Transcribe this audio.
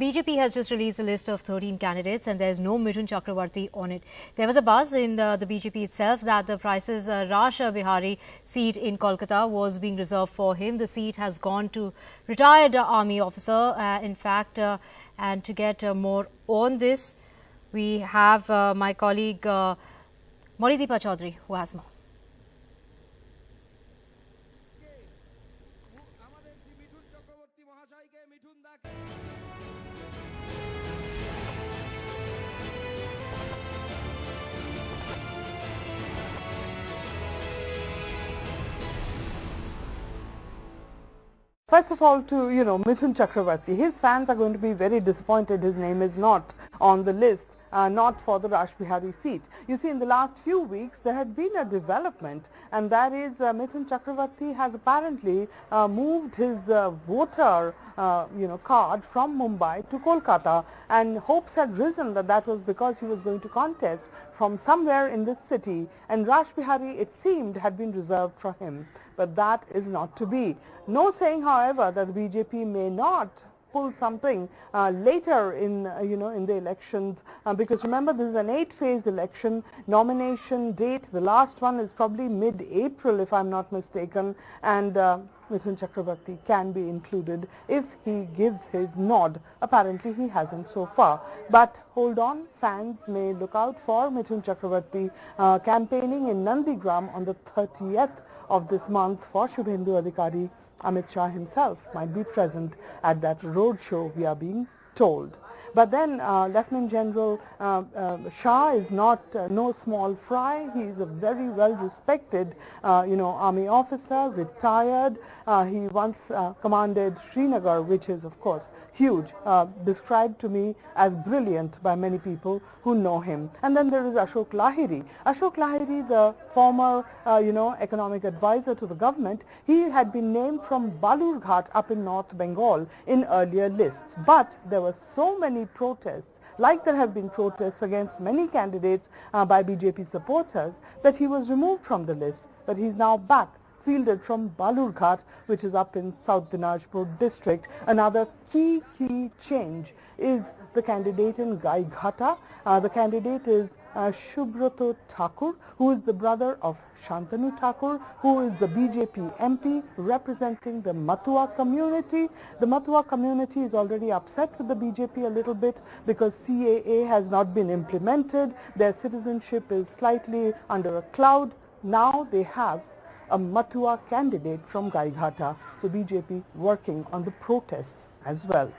BJP has just released a list of 13 candidates and there's no Mithun Chakraborty on it. There was a buzz in the BJP itself that the Price's Rashbehari seat in Kolkata was being reserved for him. The seat has gone to retired army officer, in fact, and to get more on this, we have my colleague Morideepa Chaudhary who has more. First of all, to Mithun Chakraborty, his fans are going to be very disappointed his name is not on the list, not for the Rashbehari seat. You see, in the last few weeks there had been a development, and that is Mithun Chakraborty has apparently moved his voter card from Mumbai to Kolkata, and hopes had risen that that was because he was going to contest from somewhere in this city, and Rashbehari, it seemed, had been reserved for him. But that is not to be. No saying, however, that the BJP may not pull something later in in the elections, because remember, this is an 8-phase election. Nomination date, the last one is probably mid-April if I'm not mistaken, and Mithun Chakraborty can be included if he gives his nod. Apparently he hasn't so far. But hold on, fans may look out for Mithun Chakraborty campaigning in Nandigram on the 30th of this month for Shubhendu Adhikari. Amit Shah himself might be present at that road show, we are being told. But then Lieutenant General Shah is not no small fry. He is a very well respected army officer, retired. He once commanded Srinagar, which is of course huge, described to me as brilliant by many people who know him. And then there is Ashok Lahiri. Ashok Lahiri, the former economic advisor to the government, he had been named from Balurghat up in North Bengal in earlier lists. But there were so many protests, like there have been protests against many candidates by BJP supporters, that he was removed from the list. But he's now back, fielded from Balurghat, which is up in South Dinajpur district. Another key change is the candidate in Gaighata. The candidate is Subrata Thakur, who is the brother of Shantanu Thakur, who is the BJP MP representing the Matua community. The Matua community is already upset with the BJP a little bit because CAA has not been implemented. Their citizenship is slightly under a cloud. Now they have a Matua candidate from Gaighata. So BJP working on the protests as well.